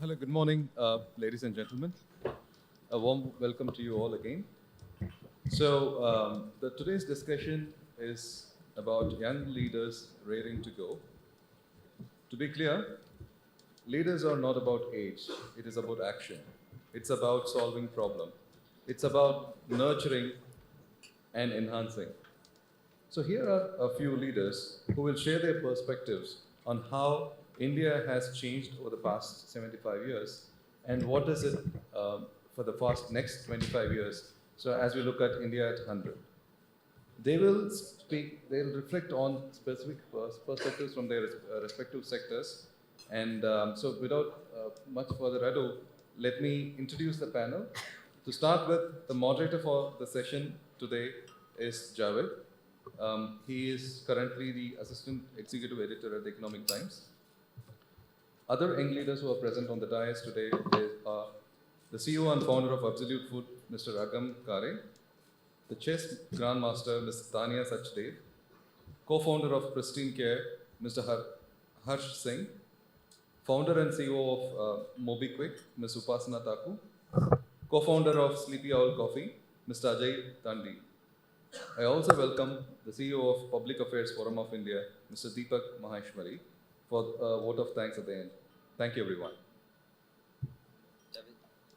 Hello, good morning, ladies and gentlemen. A warm welcome to you all again. Today's discussion is about young leaders raring to go. To be clear, leaders are not about age, it is about action. It's about solving problem. It's about nurturing and enhancing. So here are a few leaders who will share their perspectives on how India has changed over the past 75 years and what is it for the past next 25 years. So as we look at India at 100, they will speak, they'll reflect on specific perspectives from their respective sectors. So without much further ado, let me introduce the panel. To start with, the moderator for the session today is Javed. He is currently the Assistant Executive Editor at the Economic Times. Other young leaders who are present on the dais today are the CEO and founder of Absolute Food, Mr. Agam Kare, the chess grandmaster, Ms. Tanya Sachdev, co-founder of Pristine Care, Mr. Harsh Singh, founder and CEO of MobiQuick, Ms. Upasana Thakur, co-founder of Sleepy Owl Coffee, Mr. Ajay Tandi. I also welcome the CEO of Public Affairs Forum of India, Mr. Deepak Maheshwari, for a vote of thanks at the end. Thank you, everyone.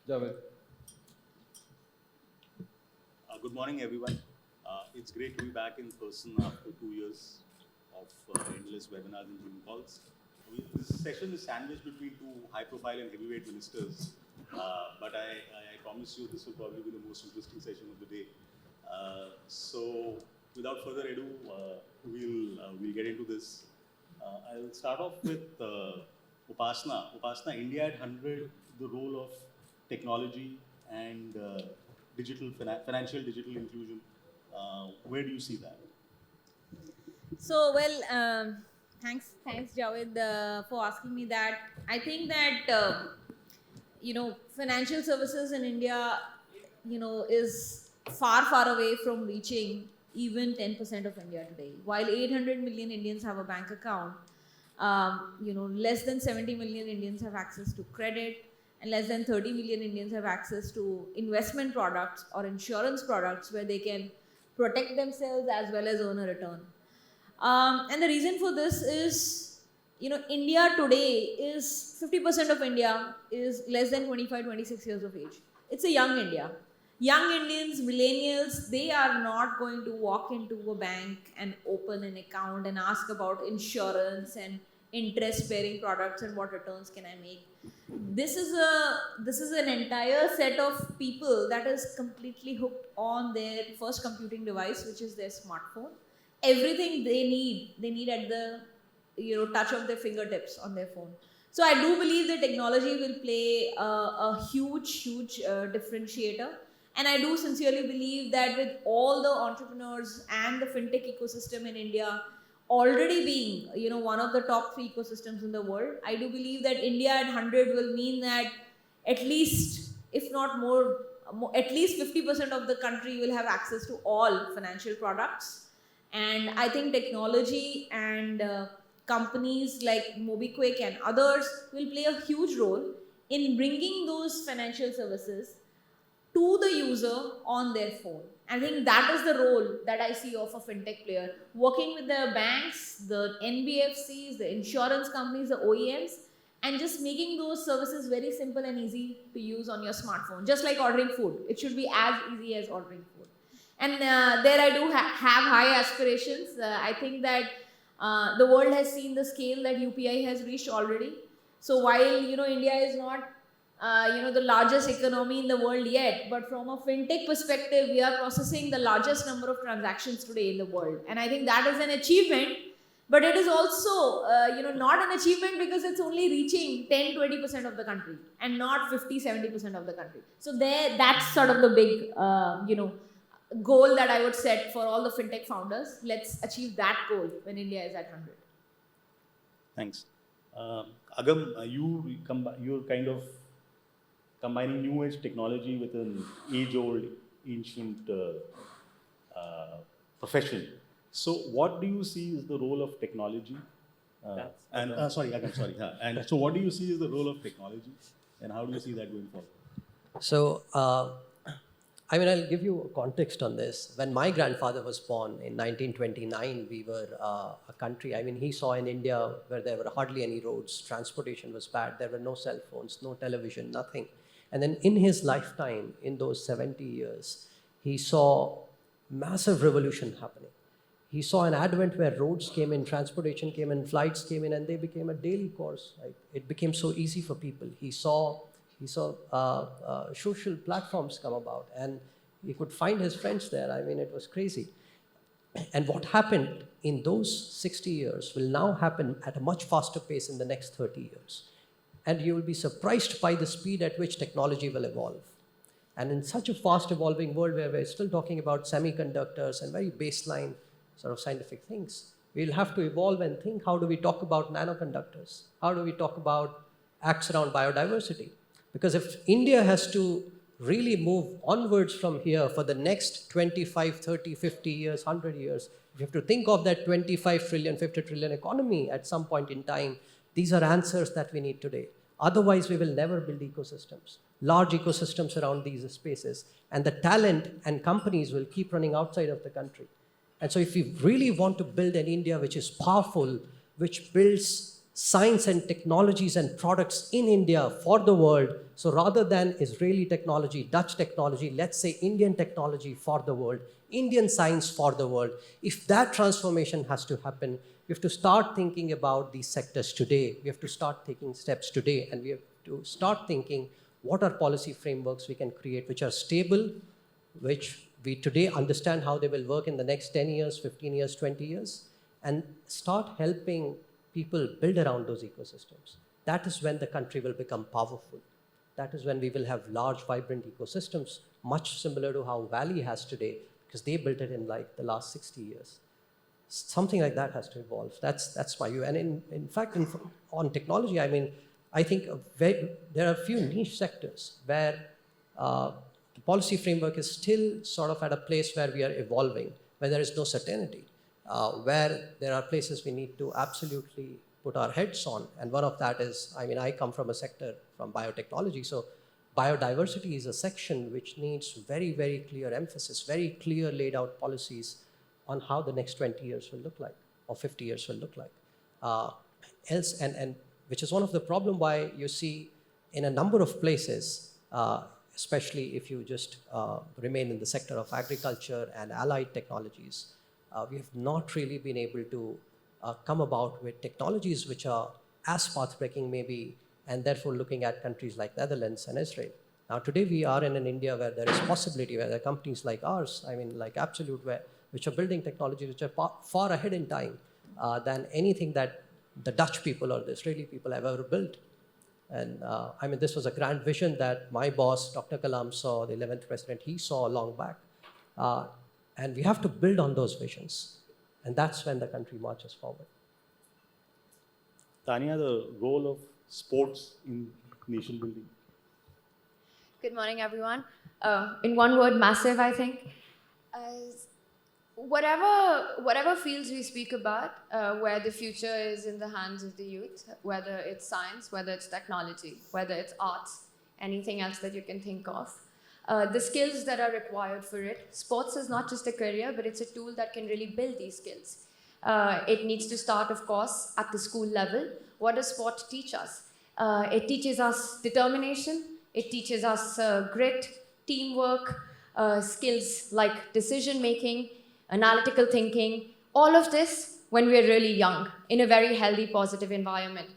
Javed. Good morning, everyone. It's great to be back in person after 2 years of endless webinars and Zoom calls. This session is sandwiched between two high-profile and heavyweight ministers, but I promise you this will probably be the most interesting session of the day. So, without further ado, we'll get into this. I'll start off with Upasana. Upasana, India at 100, the role of technology and financial digital inclusion. Where do you see that? So, thanks Javed for asking me that. I think that, financial services in India, is far away from reaching even 10% of India today. While 800 million Indians have a bank account, less than 70 million Indians have access to credit, and less than 30 million Indians have access to investment products or insurance products where they can protect themselves as well as earn a return. And the reason for this is, India today is 50% of India is less than 25, 26 years of age. It's a young India. Young Indians, millennials, they are not going to walk into a bank and open an account and ask about insurance and interest-bearing products and what returns can I make. This is an entire set of people that is completely hooked on their first computing device, which is their smartphone. Everything they need at the touch of their fingertips on their phone. So I do believe that technology will play a huge differentiator. And I do sincerely believe that with all the entrepreneurs and the fintech ecosystem in India already being, one of the top 3 ecosystems in the world, I do believe that India at 100 will mean that at least, if not more, at least 50% of the country will have access to all financial products. And I think technology and companies like MobiQuick and others will play a huge role in bringing those financial services to the user on their phone. I think that is the role that I see of a fintech player, working with the banks, the NBFCs, the insurance companies, the OEMs, and just making those services very simple and easy to use on your smartphone. Just like ordering food. It should be as easy as ordering food. And there I do have high aspirations. I think that the world has seen the scale that UPI has reached already. So while, India is not the largest economy in the world yet, but from a fintech perspective, we are processing the largest number of transactions today in the world. And I think that is an achievement, but it is also, not an achievement because it's only reaching 10-20% of the country and not 50-70% of the country. So that's sort of the big, goal that I would set for all the fintech founders. Let's achieve that goal when India is at 100. Thanks. Agam, you're kind of combining new age technology with an age-old, ancient profession. So what do you see is the role of technology Sorry, Agam, sorry. And so what do you see is the role of technology and how do you see that going forward? So, I'll give you a context on this. When my grandfather was born in 1929, we were a country. He saw in India where there were hardly any roads, transportation was bad, there were no cell phones, no television, nothing. And then in his lifetime, in those 70 years, he saw massive revolution happening. He saw an advent where roads came in, transportation came in, flights came in, and they became a daily course. Right? It became so easy for people. He saw social platforms come about, and he could find his friends there. It was crazy. And what happened in those 60 years will now happen at a much faster pace in the next 30 years. And you will be surprised by the speed at which technology will evolve. And in such a fast evolving world where we're still talking about semiconductors and very baseline sort of scientific things, we'll have to evolve and think, how do we talk about nanoconductors? How do we talk about acts around biodiversity? Because if India has to really move onwards from here for the next 25, 30, 50 years, 100 years, we have to think of that 25 trillion, 50 trillion economy at some point in time. These are answers that we need today. Otherwise, we will never build ecosystems, large ecosystems around these spaces. And the talent and companies will keep running outside of the country. And so if we really want to build an India which is powerful, which builds science and technologies and products in India for the world, so rather than Israeli technology, Dutch technology, let's say Indian technology for the world, Indian science for the world, if that transformation has to happen, we have to start thinking about these sectors today. We have to start taking steps today, and we have to start thinking what are policy frameworks we can create which are stable, which we today understand how they will work in the next 10 years, 15 years, 20 years, and start helping people build around those ecosystems. That is when the country will become powerful. That is when we will have large, vibrant ecosystems, much similar to how Valley has today, because they built it in like the last 60 years. Something like that has to evolve. That's my view. And in fact, on technology, I think there are a few niche sectors where the policy framework is still sort of at a place where we are evolving, where there is no certainty, where there are places we need to absolutely put our heads on. And one of that is, I come from a sector from biotechnology, so biodiversity is a section which needs very, very clear emphasis, very clear laid out policies on how the next 20 years will look like, or 50 years will look like. And which is one of the problem why you see in a number of places, especially if you just remain in the sector of agriculture and allied technologies, we have not really been able to come about with technologies which are as path-breaking maybe, and therefore looking at countries like Netherlands and Israel. Now today we are in an India where there is possibility, where there are companies like ours, like Absolute, which are building technologies which are far ahead in time than anything that the Dutch people or the Israeli people have ever built. And this was a grand vision that my boss, Dr. Kalam, saw, the 11th president, he saw long back. And we have to build on those visions. And that's when the country marches forward. Tanya, the role of sports in nation building. Good morning, everyone. In one word, massive, I think. Whatever fields we speak about, where the future is in the hands of the youth, whether it's science, whether it's technology, whether it's arts, anything else that you can think of, the skills that are required for it. Sports is not just a career, but it's a tool that can really build these skills. It needs to start, of course, at the school level. What does sport teach us? It teaches us determination. It teaches us grit, teamwork, skills like decision-making, analytical thinking, all of this when we're really young, in a very healthy, positive environment.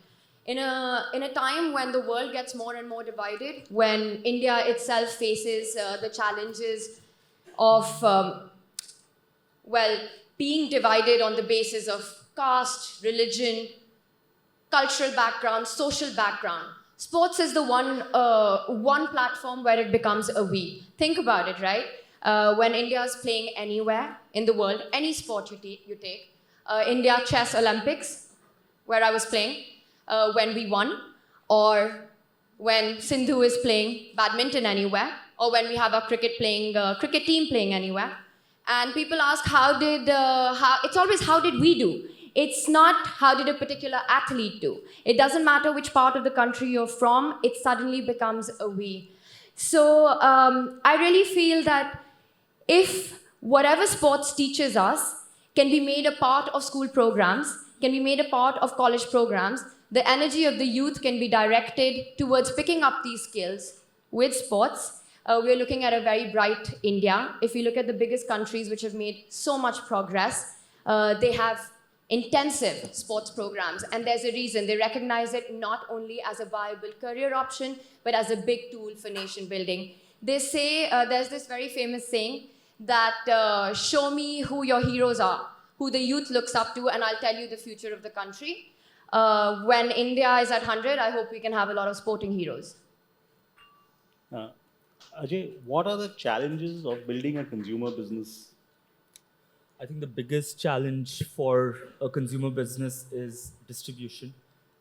In a time when the world gets more and more divided, when India itself faces the challenges of, being divided on the basis of caste, religion, cultural background, social background. Sports is the one platform where it becomes a we. Think about it, right? When India is playing anywhere in the world, any sport you take, India Chess Olympics, where I was playing, when we won, or when Sindhu is playing badminton anywhere, or when we have our cricket team playing anywhere. And people ask, how did we do? It's not how did a particular athlete do. It doesn't matter which part of the country you're from, it suddenly becomes a we. So I really feel that if whatever sports teaches us can be made a part of school programs, can be made a part of college programs, the energy of the youth can be directed towards picking up these skills with sports. We're looking at a very bright India. If you look at the biggest countries which have made so much progress, they have intensive sports programs, and there's a reason. They recognize it not only as a viable career option, but as a big tool for nation building. They say, there's this very famous saying that show me who your heroes are, who the youth looks up to, and I'll tell you the future of the country. When India is at 100, I hope we can have a lot of sporting heroes. Ajay, what are the challenges of building a consumer business? I think the biggest challenge for a consumer business is distribution.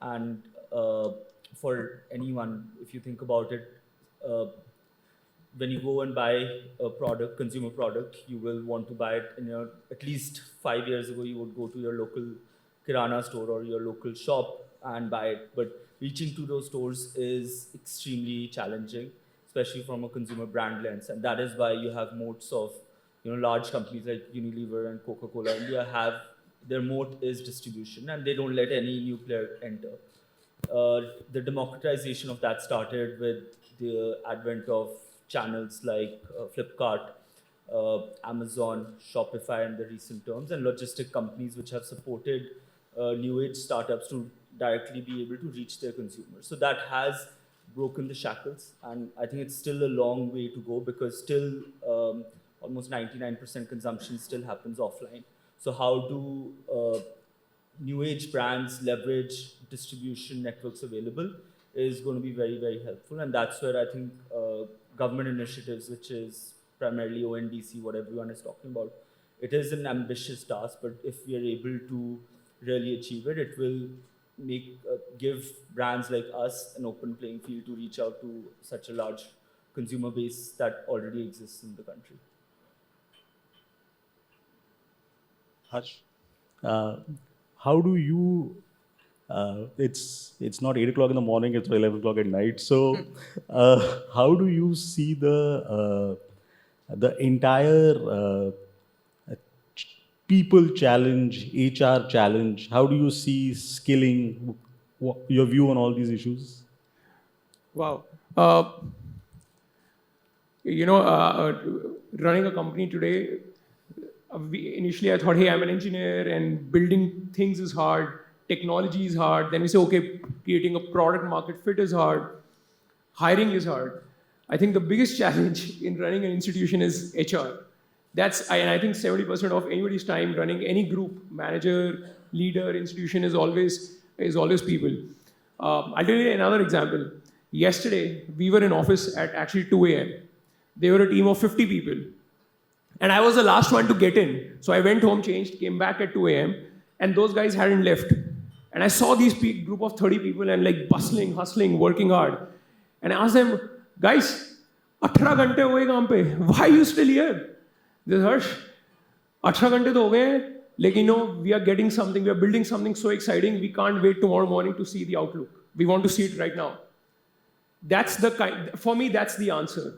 And for anyone, if you think about it, when you go and buy a product, consumer product, you will want to buy it in your, at least 5 years ago, you would go to your local Kirana store or your local shop and buy it. But reaching to those stores is extremely challenging, especially from a consumer brand lens. And that is why you have moats of, large companies like Unilever and Coca-Cola India have, their moat is distribution, and they don't let any new player enter. The democratization of that started with the advent of channels like Flipkart, Amazon, Shopify in the recent terms, and logistic companies which have supported new age startups to directly be able to reach their consumers. So that has broken the shackles, and I think it's still a long way to go, because still almost 99% consumption still happens offline. So how do new age brands leverage distribution networks available is going to be very, very helpful. And that's where I think government initiatives, which is primarily ONDC, what everyone is talking about, it is an ambitious task, but if we are able to really achieve it, it will give brands like us an open playing field to reach out to such a large consumer base that already exists in the country. Harsh, how do you, it's not 8 o'clock in the morning, it's 11 o'clock at night. So how do you see the entire people challenge, HR challenge? How do you see skilling, your view on all these issues? Wow. Running a company today, initially I thought, hey, I'm an engineer and building things is hard, technology is hard. Then we say, okay, creating a product market fit is hard, hiring is hard. I think the biggest challenge in running an institution is HR. And I think 70% of anybody's time running any group, manager, leader, institution is always people. I'll tell you another example. Yesterday, we were in office at actually 2 a.m. They were a team of 50 people. And I was the last one to get in. So I went home, changed, came back at 2 a.m. And those guys hadn't left. And I saw these group of 30 people and like bustling, hustling, working hard. And I asked them, guys, 18 घंटे हो गए काम पे. Why are you still here? This Harsh, 18 घंटे तो हो गए, लेकिन we are getting something, we are building something so exciting, we can't wait tomorrow morning to see the outlook. We want to see it right now. That's the for me, that's the answer.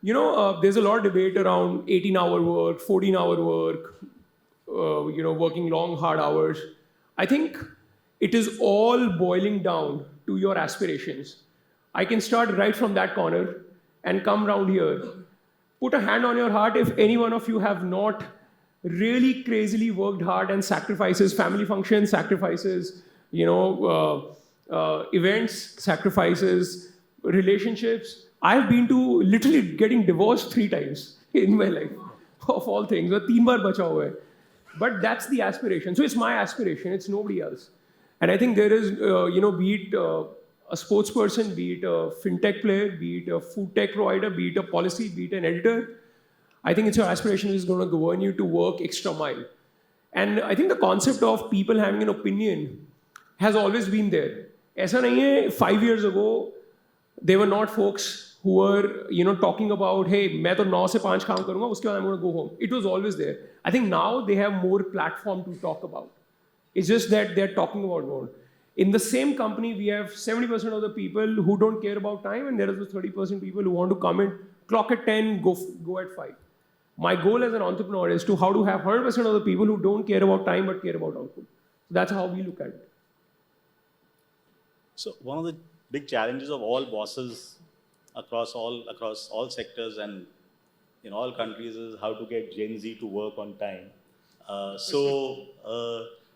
There's a lot of debate around 18-hour work, 14-hour work, working long, hard hours. I think it is all boiling down to your aspirations. I can start right from that corner and come round here. Put a hand on your heart if any one of you have not really crazily worked hard and sacrifices, family functions, sacrifices, events, sacrifices, relationships. I've been to literally getting divorced 3 times in my life, of all things. 3 baar bacha hua hai. But that's the aspiration. So it's my aspiration, it's nobody else. And I think there is, be it a sports person, be it a fintech player, be it a food tech provider, be it a policy, be it an editor, I think it's your aspiration is going to govern you to work extra mile. And I think the concept of people having an opinion has always been there. Aisa nahi hai, 5 years ago, they were not folks who were, talking about, hey, मैं तो 9 से 5 काम करूँगा, उसके बाद I'm going to go home. It was always there. I think now they have more platform to talk about. It's just that they're talking about more. In the same company, we have 70% of the people who don't care about time, and there is the 30% people who want to come in, clock at 10, go at 5. My goal as an entrepreneur is to how to have 100% of the people who don't care about time but care about output. That's how we look at it. So one of the big challenges of all bosses across all sectors and in all countries is how to get Gen Z to work on time.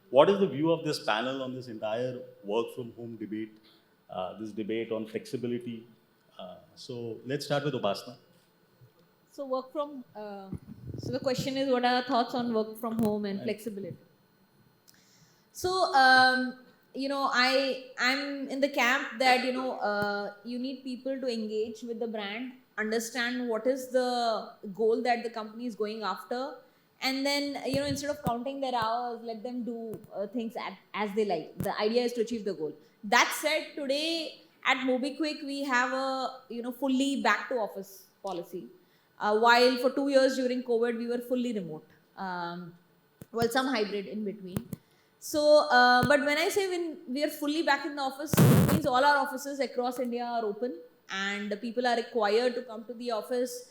What is the view of this panel on this entire work from home debate, this debate on flexibility? So let's start with Upasana. So so the question is, what are our thoughts on work from home and flexibility? So, I'm in the camp that, you need people to engage with the brand, understand what is the goal that the company is going after, and then, instead of counting their hours, let them do things as they like. The idea is to achieve the goal. That said, today at MobiKwik, we have a, fully back to office policy. While for 2 years during COVID, we were fully remote. Some hybrid in between. So, but when I say when we are fully back in the office, it means all our offices across India are open and the people are required to come to the office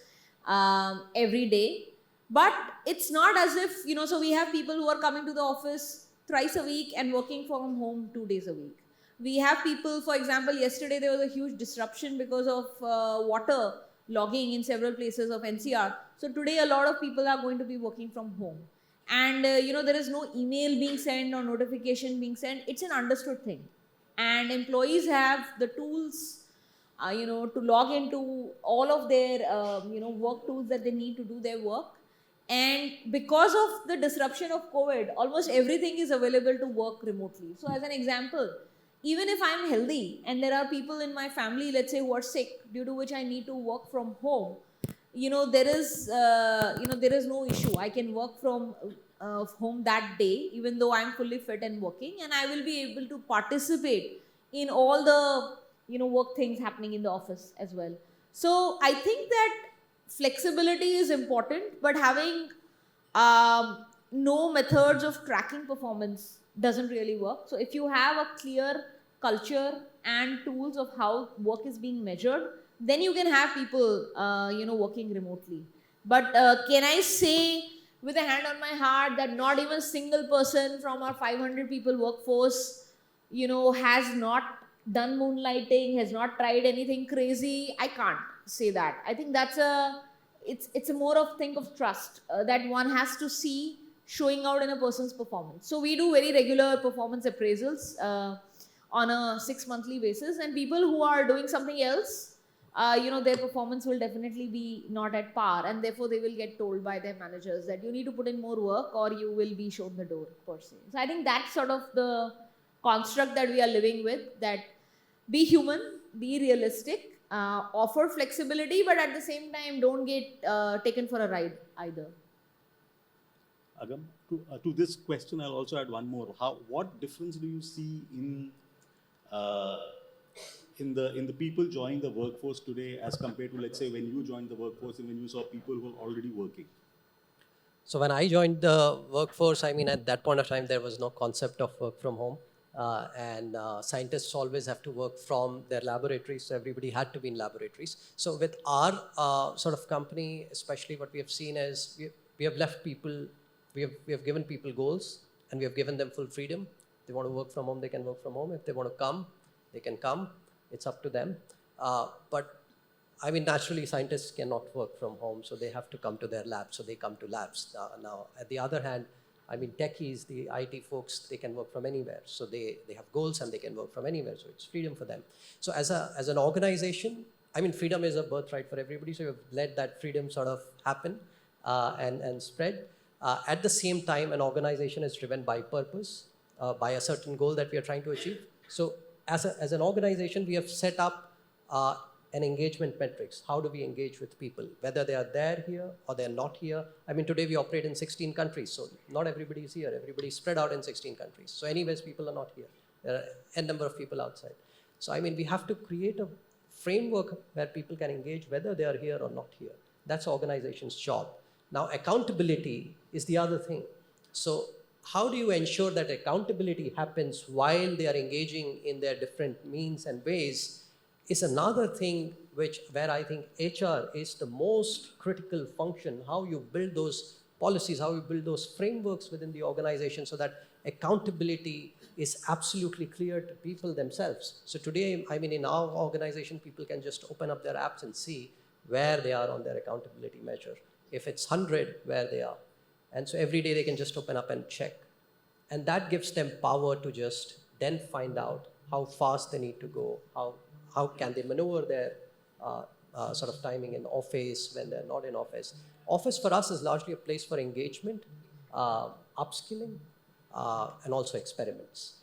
every day. But it's not as if, so we have people who are coming to the office thrice a week and working from home 2 days a week. We have people, for example, yesterday there was a huge disruption because of water logging in several places of NCR. So today a lot of people are going to be working from home. And, there is no email being sent or notification being sent. It's an understood thing. And employees have the tools, to log into all of their, work tools that they need to do their work. And because of the disruption of COVID, almost everything is available to work remotely. So as an example, even if I'm healthy and there are people in my family, let's say, who are sick, due to which I need to work from home, there is no issue. I can work from home that day, even though I'm fully fit and working, and I will be able to participate in all the, work things happening in the office as well. So I think that flexibility is important, but having no methods of tracking performance doesn't really work. So if you have a clear culture and tools of how work is being measured, then you can have people, working remotely. But can I say with a hand on my heart that not even a single person from our 500 people workforce, has not done moonlighting, has not tried anything crazy? I can't say that. I think that's it's a more of thing of trust that one has to see showing out in a person's performance. So we do very regular performance appraisals on a 6 monthly basis, and people who are doing something else, their performance will definitely be not at par, and therefore they will get told by their managers that you need to put in more work or you will be shown the door, per se. So I think that's sort of the construct that we are living with, that be human, be realistic, offer flexibility, but at the same time don't get taken for a ride either. Agam, to this question, I'll also add one more. What difference do you see in the people joining the workforce today as compared to, let's say, when you joined the workforce and when you saw people who were already working? So when I joined the workforce, at that point of time, there was no concept of work from home. And scientists always have to work from their laboratories, so everybody had to be in laboratories. So with our sort of company, especially what we have seen is we have left people, we have given people goals, and we have given them full freedom. If they want to work from home, they can work from home. If they want to come, they can come. It's up to them. But naturally, scientists cannot work from home, so they have to come to their labs. So they come to labs. Now, at the other hand, techies, the IT folks, they can work from anywhere. So they have goals and they can work from anywhere. So it's freedom for them. So as an organization, freedom is a birthright for everybody. So you've let that freedom sort of happen and spread. At the same time, an organization is driven by purpose, by a certain goal that we are trying to achieve. So as an organization, we have set up an engagement metrics. How do we engage with people, whether they are there here or they're not here? Today we operate in 16 countries, so not everybody is here. Everybody is spread out in 16 countries. So anyways, people are not here. There are n number of people outside. So we have to create a framework where people can engage whether they are here or not here. That's organization's job. Now, accountability is the other thing. So how do you ensure that accountability happens while they are engaging in their different means and ways is another thing where I think HR is the most critical function. How you build those policies, how you build those frameworks within the organization so that accountability is absolutely clear to people themselves. So today, I mean, in our organization, people can just open up their apps and see where they are on their accountability measure. If it's 100, where they are. And so every day they can just open up and check. And that gives them power to just then find out how fast they need to go, how can they maneuver their sort of timing in office when they're not in office. Office for us is largely a place for engagement, upskilling, and also experiments.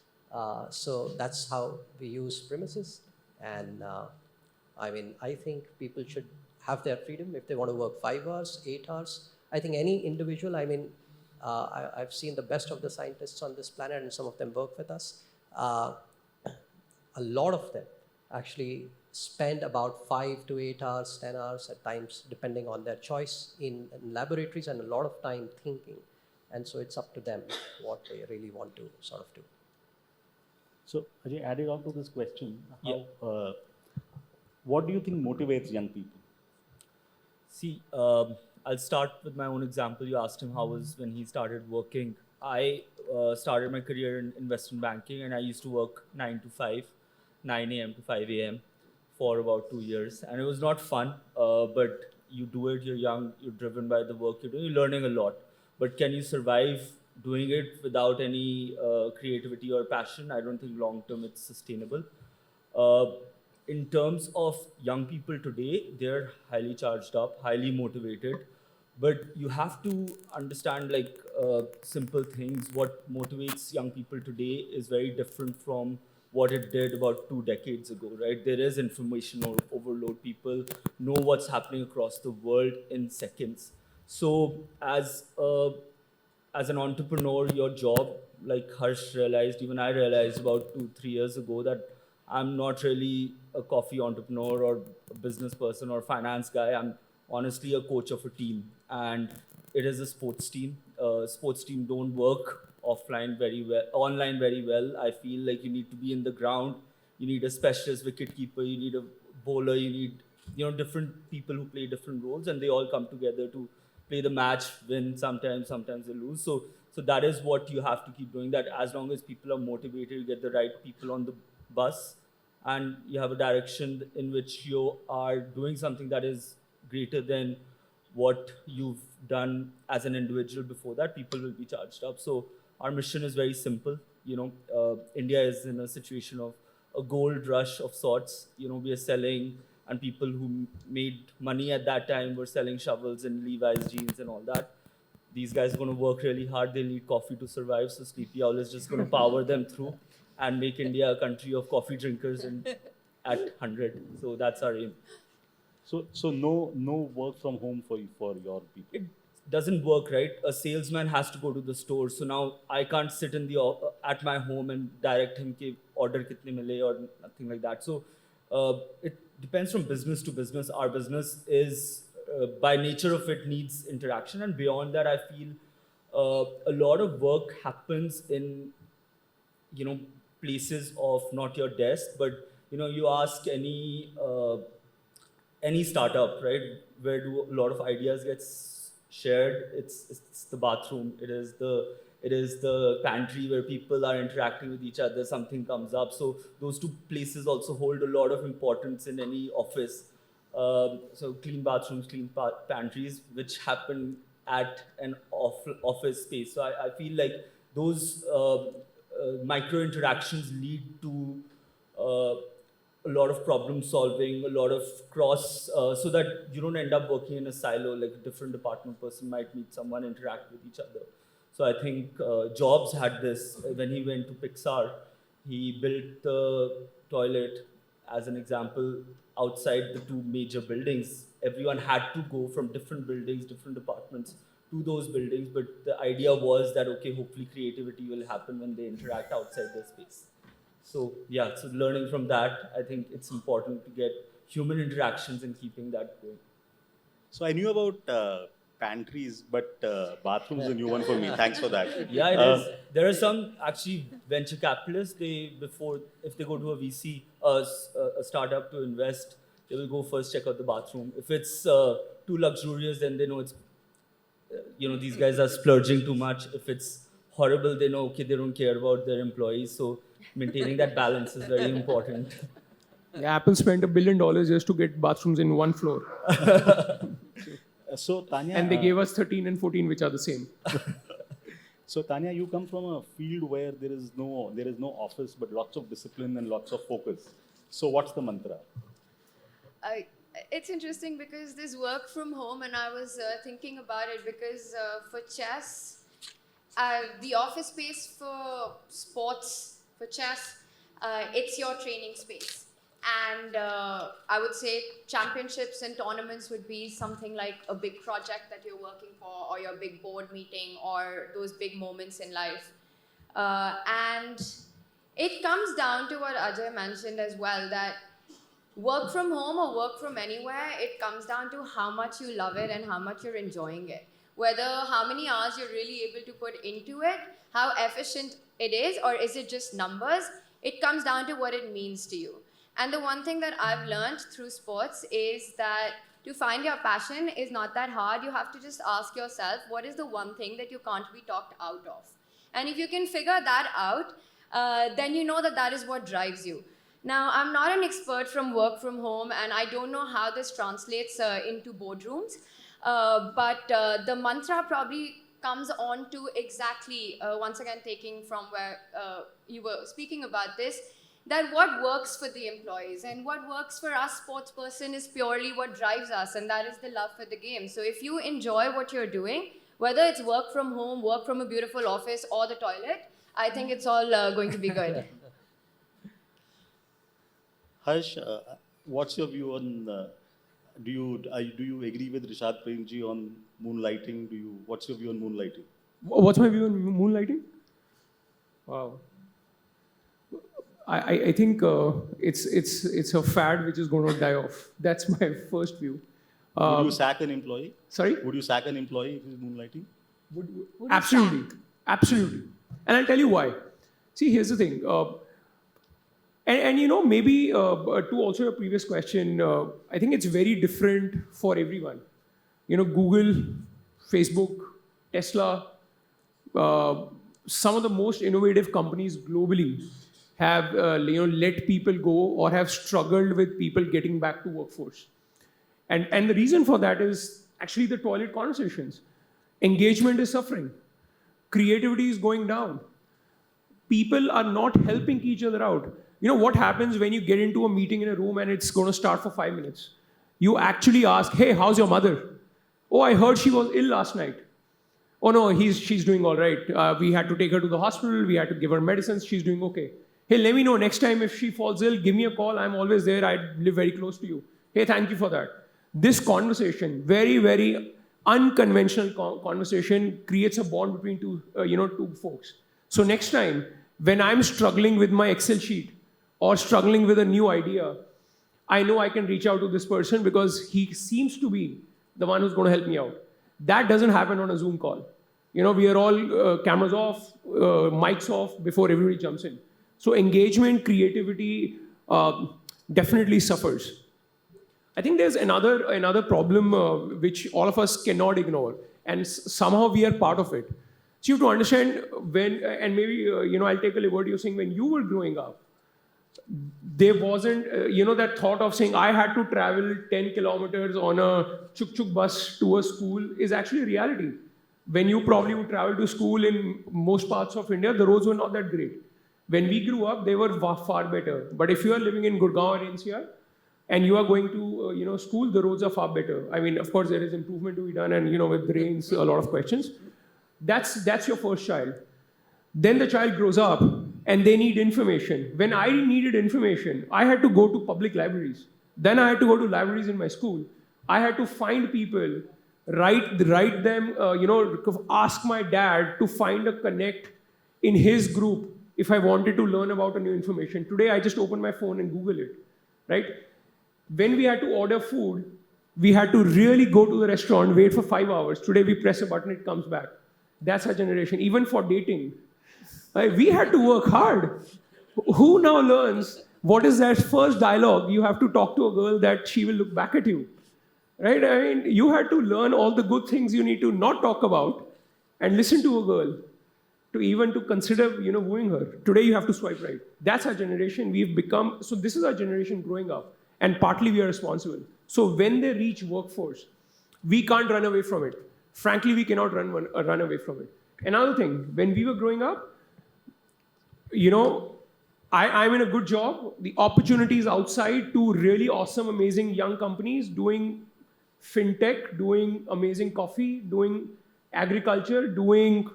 So that's how we use premises. And I mean, I think people should have their freedom if they want to work 5 hours, 8 hours. I think any individual, I mean, I've seen the best of the scientists on this planet, and some of them work with us. A lot of them actually spend about 5 to 8 hours, 10 hours at times, depending on their choice in laboratories, and a lot of time thinking. And so it's up to them what they really want to sort of do. So, Ajay, adding on to this question, Yeah. What do you think motivates young people? See, I'll start with my own example. You asked him how was when he started working. I started my career in investment banking, and I used to work 9 to 5, 9 a.m. to 5 a.m. for about 2 years. And it was not fun, but you do it, you're young, you're driven by the work you're doing, you're learning a lot. But can you survive doing it without any creativity or passion? I don't think long term it's sustainable. In terms of young people today, they're highly charged up, highly motivated, but you have to understand like simple things. What motivates young people today is very different from what it did about 2 decades ago, right? There is information overload. People know what's happening across the world in seconds. So as an entrepreneur, your job, like Harsh realized, even I realized about 2-3 years ago, that I'm not really a coffee entrepreneur or a business person or finance guy. I'm honestly a coach of a team, and it is a sports team. Sports team don't work offline very well, online very well. I feel like you need to be in the ground. You need a specialist wicket keeper. You need a bowler. You need different people who play different roles, and they all come together to play the match, win sometimes they lose. So that is what you have to keep doing. That as long as people are motivated, you get the right people on the bus, and you have a direction in which you are doing something that is greater than what you've done as an individual before that, people will be charged up. So our mission is very simple. India is in a situation of a gold rush of sorts. We are selling, and people who made money at that time were selling shovels and Levi's jeans and all that. These guys are going to work really hard. They need coffee to survive. So Sleepy Owl is just going to power them through and make India a country of coffee drinkers and at 100. So that's our aim. So no work from home for your people. It doesn't work, right? A salesman has to go to the store. So now I can't sit in at my home and direct him ki order kitne mile or nothing like that. So it depends from business to business. Our business is by nature of it needs interaction, and beyond that, I feel a lot of work happens in places of not your desk, but you ask any startup, right? Where do a lot of ideas get shared? It's the bathroom. It is the pantry where people are interacting with each other. Something comes up. So those two places also hold a lot of importance in any office. So clean bathrooms, clean pantries, which happen at an office space. So I feel like those micro interactions lead to a lot of problem solving, a lot of cross, so that you don't end up working in a silo. Like a different department person might meet someone, interact with each other. So I think Jobs had this when he went to Pixar. He built the toilet, as an example, outside the two major buildings. Everyone had to go from different buildings, different departments to those buildings. But the idea was that, okay, hopefully creativity will happen when they interact outside their space. So yeah, so learning from that, I think it's important to get human interactions and keeping that going. So I knew about pantries, but bathroom's a new one for me. Thanks for that. Yeah, it is. There are some actually venture capitalists. If they go to a VC, a startup to invest, they will go first check out the bathroom. If it's too luxurious, then they know it's, these guys are splurging too much. If it's horrible, they know, okay, they don't care about their employees. So maintaining that balance is very important. Yeah, Apple spent $1 billion just to get bathrooms in one floor. So Tanya, And they gave us 13 and 14, which are the same. So Tanya, you come from a field where there is no office, but lots of discipline and lots of focus. So what's the mantra? It's interesting because this work from home, and I was thinking about it because for chess, the office space for sports, for chess, it's your training space. And I would say championships and tournaments would be something like a big project that you're working for, or your big board meeting, or those big moments in life. And it comes down to what Ajay mentioned as well, that work from home or work from anywhere, it comes down to how much you love it and how much you're enjoying it. Whether how many hours you're really able to put into it, how efficient it is, or is it just numbers, it comes down to what it means to you. And the one thing that I've learned through sports is that to find your passion is not that hard. You have to just ask yourself, what is the one thing that you can't be talked out of? And if you can figure that out, then you know that that is what drives you. Now, I'm not an expert from work from home, and I don't know how this translates into boardrooms. But the mantra probably comes on to exactly, once again taking from where you were speaking about this, that what works for the employees and what works for us sports person is purely what drives us, and that is the love for the game. So if you enjoy what you're doing, whether it's work from home, work from a beautiful office, or the toilet, I think it's all going to be good. Harsh, what's your view on? Do you agree with Rishad Premji on moonlighting? What's your view on moonlighting? What's my view on moonlighting? Wow. I think it's a fad which is going to die off. That's my first view. Would you sack an employee? Sorry? Would you sack an employee if he's moonlighting? Absolutely. Absolutely. And I'll tell you why. See, here's the thing. Maybe to also your previous question, I think it's very different for everyone. Google, Facebook, Tesla, some of the most innovative companies globally have let people go or have struggled with people getting back to workforce. And the reason for that is actually the toilet conversations. Engagement is suffering. Creativity is going down. People are not helping each other out. What happens when you get into a meeting in a room and it's going to start for 5 minutes? You actually ask, hey, how's your mother? Oh, I heard she was ill last night. Oh no, she's doing all right. We had to take her to the hospital. We had to give her medicines. She's doing okay. Hey, let me know next time if she falls ill, give me a call. I'm always there. I live very close to you. Hey, thank you for that. This conversation, very, very unconventional conversation, creates a bond between two folks. So next time, when I'm struggling with my Excel sheet or struggling with a new idea, I know I can reach out to this person because he seems to be the one who's going to help me out. That doesn't happen on a Zoom call. We are all cameras off, mics off before everybody jumps in. So engagement, creativity definitely suffers. I think there's another problem which all of us cannot ignore, and somehow we are part of it. So you have to understand when, and maybe I'll take a liberty of saying when you were growing up, there wasn't that thought of saying I had to travel 10 kilometers on a chuk-chuk bus to a school is actually a reality. When you probably would travel to school in most parts of India, the roads were not that great. When we grew up, they were far better. But if you are living in Gurgaon or NCR and you are going to school, the roads are far better. I mean, of course, there is improvement to be done, and with the rains, a lot of questions. That's your first child. Then the child grows up and they need information. When I needed information, I had to go to public libraries. Then I had to go to libraries in my school. I had to find people, write them, ask my dad to find a connect in his group if I wanted to learn about a new information. Today, I just open my phone and Google it, right? When we had to order food, We had to really go to the restaurant, wait for 5 hours. Today we press a button, it comes back. That's our generation. Even for dating, we had to work hard. Who now learns what is that first dialogue you have to talk to a girl that she will look back at you? Right? I mean, you had to learn all the good things you need to not talk about and listen to a girl to even to consider, wooing her. Today you have to swipe right. That's our generation. We've become, so this is our generation growing up, and partly we are responsible. So when they reach workforce, we can't run away from it. Frankly, we cannot run away from it. Another thing, when we were growing up, I'm in a good job. The opportunities outside to really awesome, amazing young companies doing fintech, doing amazing coffee, doing agriculture, doing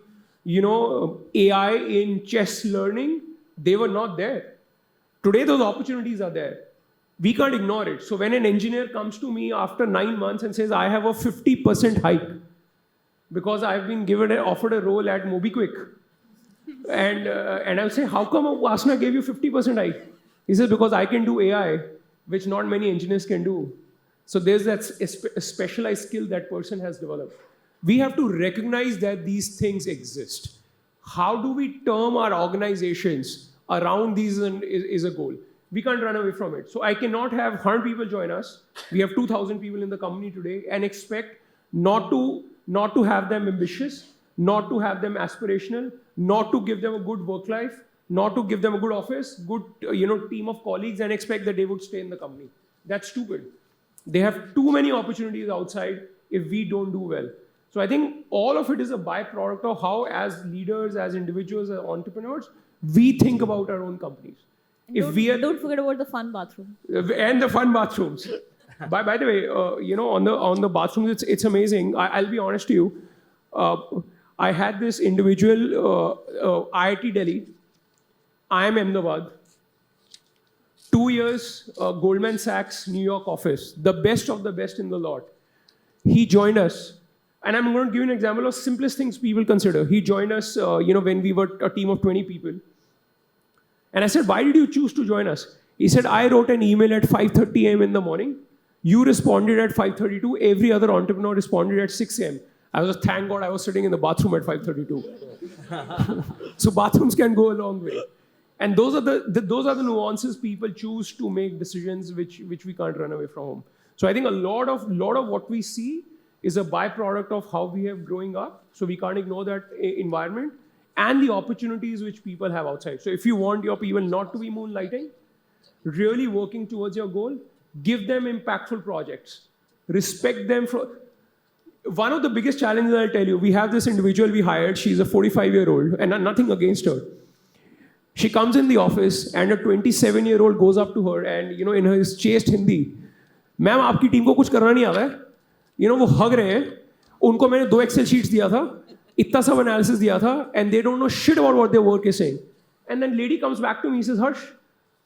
AI in chess learning, they were not there. Today, those opportunities are there. We can't ignore it. So when an engineer comes to me after 9 months and says, I have a 50% hike because I've been offered a role at MobiKwik, and I'll say, how come Asna gave you 50% hike? He says, because I can do AI, which not many engineers can do. So there's that specialized skill that person has developed. We have to recognize that these things exist. How do we term our organizations around these is a goal. We can't run away from it. So I cannot have 100 people join us. We have 2,000 people in the company today and expect not to have them ambitious, not to have them aspirational, not to give them a good work life, not to give them a good office, good team of colleagues and expect that they would stay in the company. That's stupid. They have too many opportunities outside if we don't do well. So I think all of it is a byproduct of how, as leaders, as individuals, as entrepreneurs, we think about our own companies. Don't forget about the fun bathroom. And the fun bathrooms. by the way, on the bathrooms, it's amazing. I'll be honest to you. I had this individual, IIT Delhi, IIM Ahmedabad, 2 years, Goldman Sachs, New York office, the best of the best in the lot. He joined us. And I'm going to give you an example of simplest things people consider. He joined us, when we were a team of 20 people. And I said, why did you choose to join us? He said, I wrote an email at 5:30 a.m. in the morning. You responded at 5:32. Every other entrepreneur responded at 6 a.m. I was, thank God I was sitting in the bathroom at 5:32. So bathrooms can go a long way. And those are the nuances people choose to make decisions which we can't run away from home. So I think a lot of what we see is a byproduct of how we have growing up. So we can't ignore that environment and the opportunities which people have outside. So if you want your people not to be moonlighting, really working towards your goal, give them impactful projects. Respect them for... One of the biggest challenges I'll tell you, we have this individual we hired, she's a 45-year-old, and nothing against her. She comes in the office and a 27-year-old goes up to her and, in his chaste Hindi, ma'am, आपकी team को कुछ करना नहीं आता है? वो हग रहे हैं, उनको मैंने 2 Excel sheets दिया था, इतना सब analysis दिया था, and they don't know shit about what their work is saying. And then lady comes back to me and says, Harsh,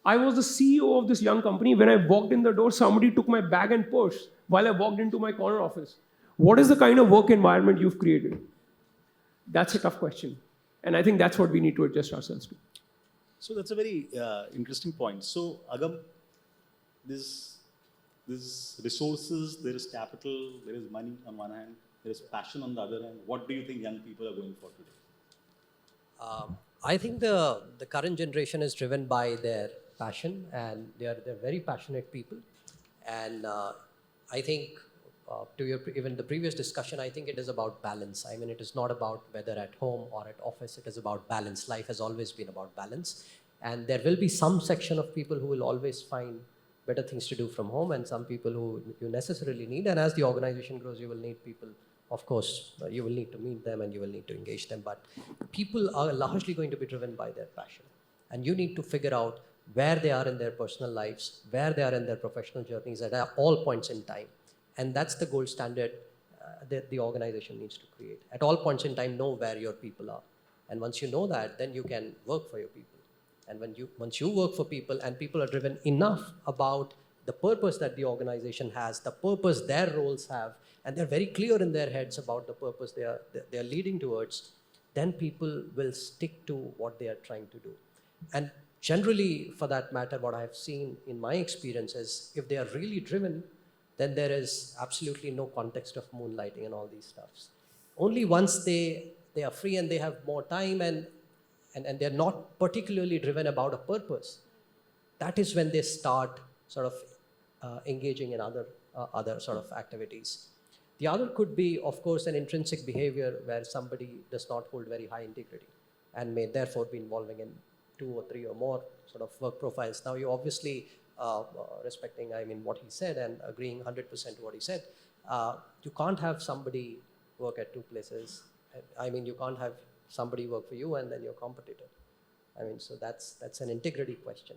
I was the CEO of this young company. When I walked in the door, somebody took my bag and purse while I walked into my corner office. What is the kind of work environment you've created? That's a tough question. And I think that's what we need to adjust ourselves to. So that's a very interesting point. So Agam, there's resources, there is capital, there is money on one hand, there is passion on the other hand. What do you think young people are going for today? I think the current generation is driven by their passion, and they're very passionate people. And I think even the previous discussion, I think it is about balance. I mean, it is not about whether at home or at office, it is about balance. Life has always been about balance. And there will be some section of people who will always find better things to do from home, and some people who you necessarily need. And as the organization grows, you will need people. Of course, you will need to meet them and you will need to engage them. But people are largely going to be driven by their passion. And you need to figure out where they are in their personal lives, where they are in their professional journeys at all points in time. And that's the gold standard that the organization needs to create. At all points in time, know where your people are. And once you know that, then you can work for your people. And once you work for people and people are driven enough about the purpose that the organization has, the purpose their roles have, and they're very clear in their heads about the purpose they are leading towards, then people will stick to what they are trying to do. And generally, for that matter, what I've seen in my experience is if they are really driven, then there is absolutely no context of moonlighting and all these stuffs. Only once they are free and they have more time and they're not particularly driven about a purpose, that is when they start sort of engaging in other sort of activities. The other could be, of course, an intrinsic behavior where somebody does not hold very high integrity and may therefore be involving in 2 or 3 or more sort of work profiles. Now, you obviously respecting, what he said and agreeing 100% to what he said, you can't have somebody work at 2 places. You can't have somebody work for you and then your competitor. So that's an integrity question.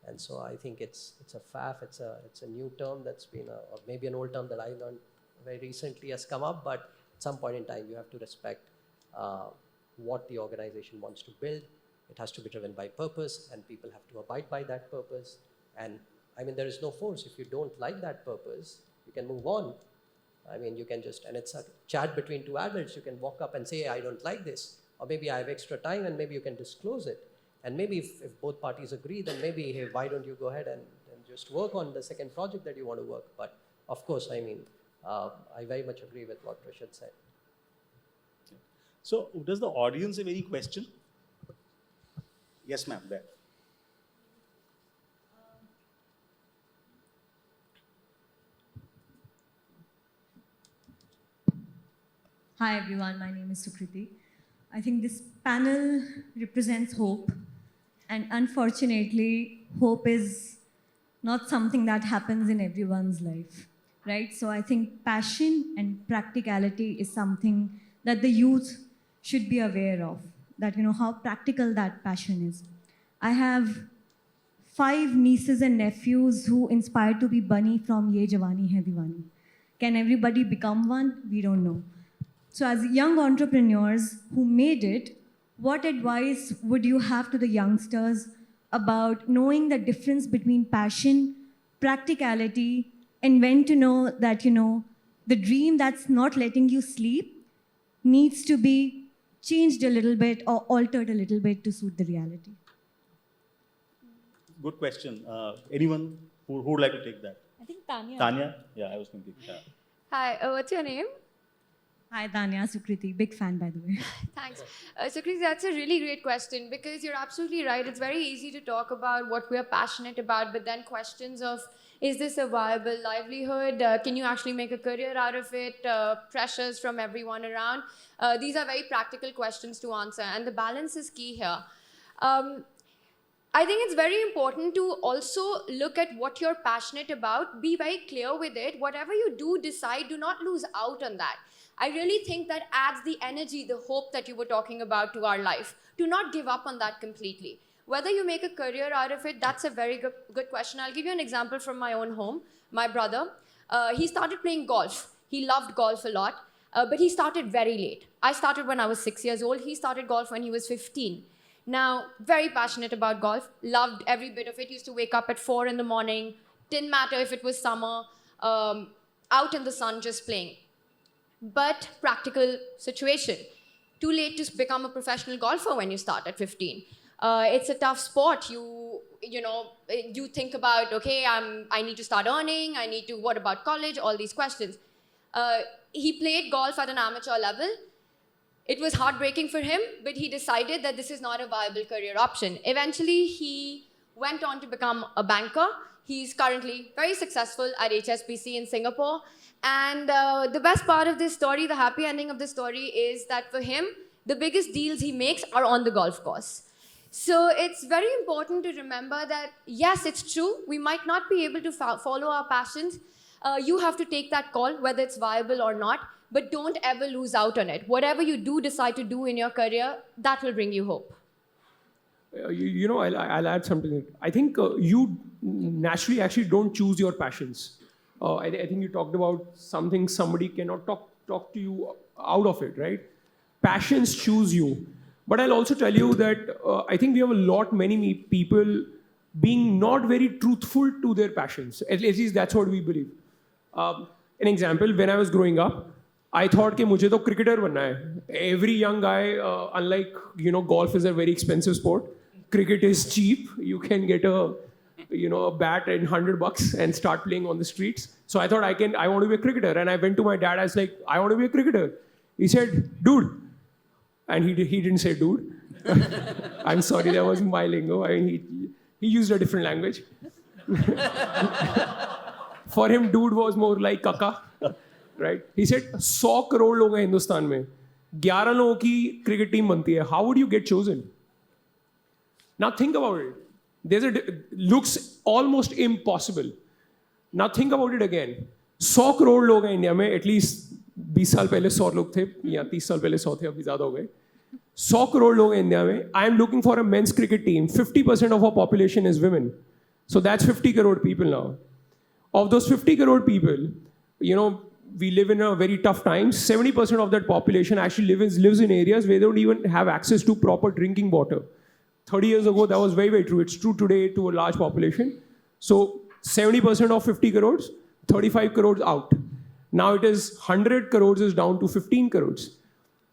And so I think it's a FAF, it's a new term that's been, or maybe an old term that I learned very recently has come up, but at some point in time you have to respect what the organization wants to build. It has to be driven by purpose and people have to abide by that purpose. And there is no force. If you don't like that purpose, you can move on. You can just, and it's a chat between 2 adults, you can walk up and say, hey, I don't like this. Or maybe I have extra time and maybe you can disclose it. And maybe if both parties agree, then maybe, hey, why don't you go ahead and just work on the second project that you want to work. But of course, I very much agree with what Rashid said. So, does the audience have any question? Yes, ma'am, there. Hi everyone, my name is Sukriti. I think this panel represents hope, and unfortunately, hope is not something that happens in everyone's life, right? So I think passion and practicality is something that the youth should be aware of, that how practical that passion is. I have 5 nieces and nephews who inspired to be bunny from Ye Jawani Hai Diwani. Can everybody become one? We don't know. So as young entrepreneurs who made it, what advice would you have to the youngsters about knowing the difference between passion, practicality, and when to know that, the dream that's not letting you sleep needs to be changed a little bit or altered a little bit to suit the reality? Good question. Anyone who would like to take that? I think Tanya. Tanya? Yeah, I was thinking. Yeah. Hi, what's your name? Hi, Tanya, Sukriti. Big fan, by the way. Thanks. Sukriti, that's a really great question because you're absolutely right. It's very easy to talk about what we're passionate about, but then questions of, is this a viable livelihood? Can you actually make a career out of it? Pressures from everyone around. These are very practical questions to answer, and the balance is key here. I think it's very important to also look at what you're passionate about, be very clear with it. Whatever you do decide, do not lose out on that. I really think that adds the energy, the hope that you were talking about to our life. Do not give up on that completely. Whether you make a career out of it, that's a very good question. I'll give you an example from my own home. My brother, he started playing golf. He loved golf a lot, but he started very late. I started when I was 6 years old. He started golf when he was 15. Now, very passionate about golf, loved every bit of it. Used to wake up at 4 in the morning, didn't matter if it was summer, out in the sun just playing. But practical situation. Too late to become a professional golfer when you start at 15. It's a tough sport. You think about, okay, I need to start earning, what about college, all these questions. He played golf at an amateur level. It was heartbreaking for him, but he decided that this is not a viable career option. Eventually, he went on to become a banker. He's currently very successful at HSBC in Singapore. And the best part of this story, the happy ending of this story, is that for him, the biggest deals he makes are on the golf course. So it's very important to remember that, yes, it's true. We might not be able to follow our passions. You have to take that call, whether it's viable or not. But don't ever lose out on it. Whatever you do decide to do in your career, that will bring you hope. I'll add something. I think you naturally actually don't choose your passions. I think you talked about something somebody cannot talk to you out of it, right? Passions choose you. But I'll also tell you that I think we have many people being not very truthful to their passions. At least that's what we believe. An example, when I was growing up, I thought कि मुझे तो cricketer बनना है. Every young guy, unlike golf is a very expensive sport. Cricket is cheap. You can get a a bat and $100 and start playing on the streets. So I thought I want to be a cricketer. And I went to my dad, I was like, I want to be a cricketer. He said, dude. And he didn't say dude. I'm sorry, that wasn't my lingo. He used a different language. For him, dude was more like kaka. Right? He said, 100 crore लोग हैं हिंदुस्तान में, 11 लोगों की cricket team बनती है. How would you get chosen? Now think about it. Looks almost impossible. Now think about it again. 100 crore लोग हैं India में, at least 20 साल पहले 100 लोग थे, या 30 साल पहले 100 थे, अभी ज़्यादा हो गए. 100 crore लोग हैं इंडिया में. I am looking for a men's cricket team. 50% of our population is women. So that's 50 crore people now. Of those 50 crore people, we live in a very tough time. 70% of that population actually lives in areas where they don't even have access to proper drinking water. 30 years ago, that was very, very true. It's true today to a large population. So 70% of 50 crores, 35 crores out. Now it is 100 crores is down to 15 crores.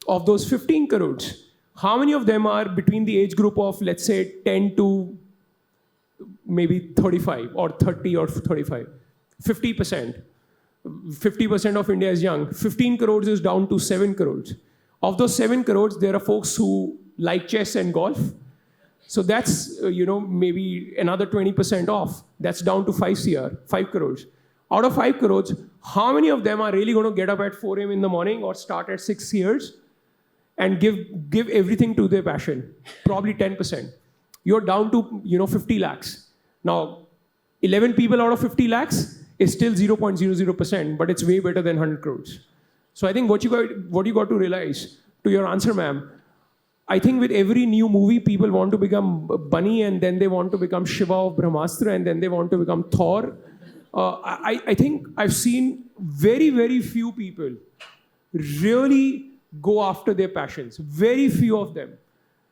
Of those 15 crores, how many of them are between the age group of, let's say, 10 to maybe 35 or 30 or 35? 50%. 50% of India is young. 15 crores is down to 7 crores. Of those 7 crores, there are folks who like chess and golf. So that's, maybe another 20% off. That's down to 5 crores. Out of 5 crores, how many of them are really going to get up at 4 a.m. in the morning or start at 6 years and give everything to their passion? Probably 10%. You're down to, 50 lakhs. Now, 11 people out of 50 lakhs is still 0.00%, but it's way better than 100 crores. So I think what you got to realize, to your answer, ma'am, I think with every new movie, people want to become Bunny, and then they want to become Shiva of Brahmastra, and then they want to become Thor. I think I've seen very, very few people really go after their passions. Very few of them.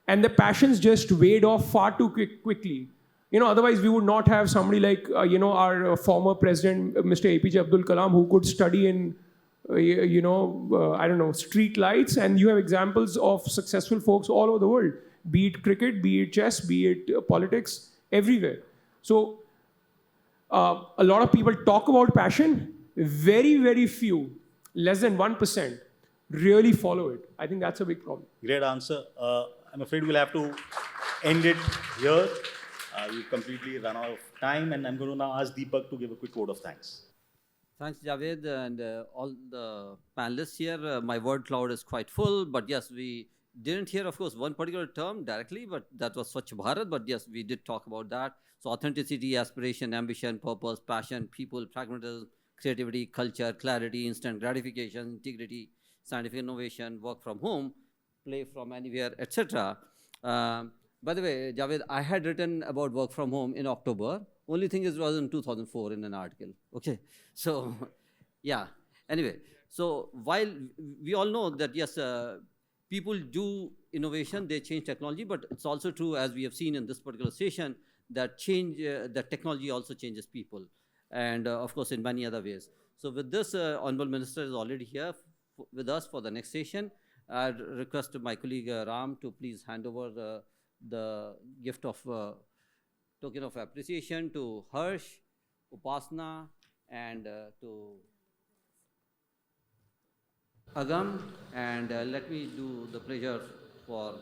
And the passions just wade off far too quickly. Otherwise we would not have somebody like, our former president, Mr. APJ Abdul Kalam, who could study in, street lights. And you have examples of successful folks all over the world, be it cricket, be it chess, be it politics, everywhere. So a lot of people talk about passion. Very, very few, less than 1%, really follow it. I think that's a big problem. Great answer. I'm afraid we'll have to end it here. We've completely run out of time, and I'm going to now ask Deepak to give a quick vote of thanks. Thanks, Javed, and all the panelists here. My word cloud is quite full, but yes, we didn't hear, of course, one particular term directly, but that was Swachh Bharat. But yes, we did talk about that. So authenticity, aspiration, ambition, purpose, passion, people, pragmatism, creativity, culture, clarity, instant gratification, integrity, scientific innovation, work from home, play from anywhere, etc. By the way, Javed, I had written about work from home in October. Only thing is, it was in 2004 in an article. Okay, so yeah. Anyway, so while we all know that yes, people do innovation, they change technology, but it's also true, as we have seen in this particular session, that that technology also changes people, and of course in many other ways. So with this, Honorable Minister is already here with us for the next session. I request my colleague Ram to please hand over the gift of token of appreciation to Harsh, Upasna, and to Agam. And let me do the pleasure for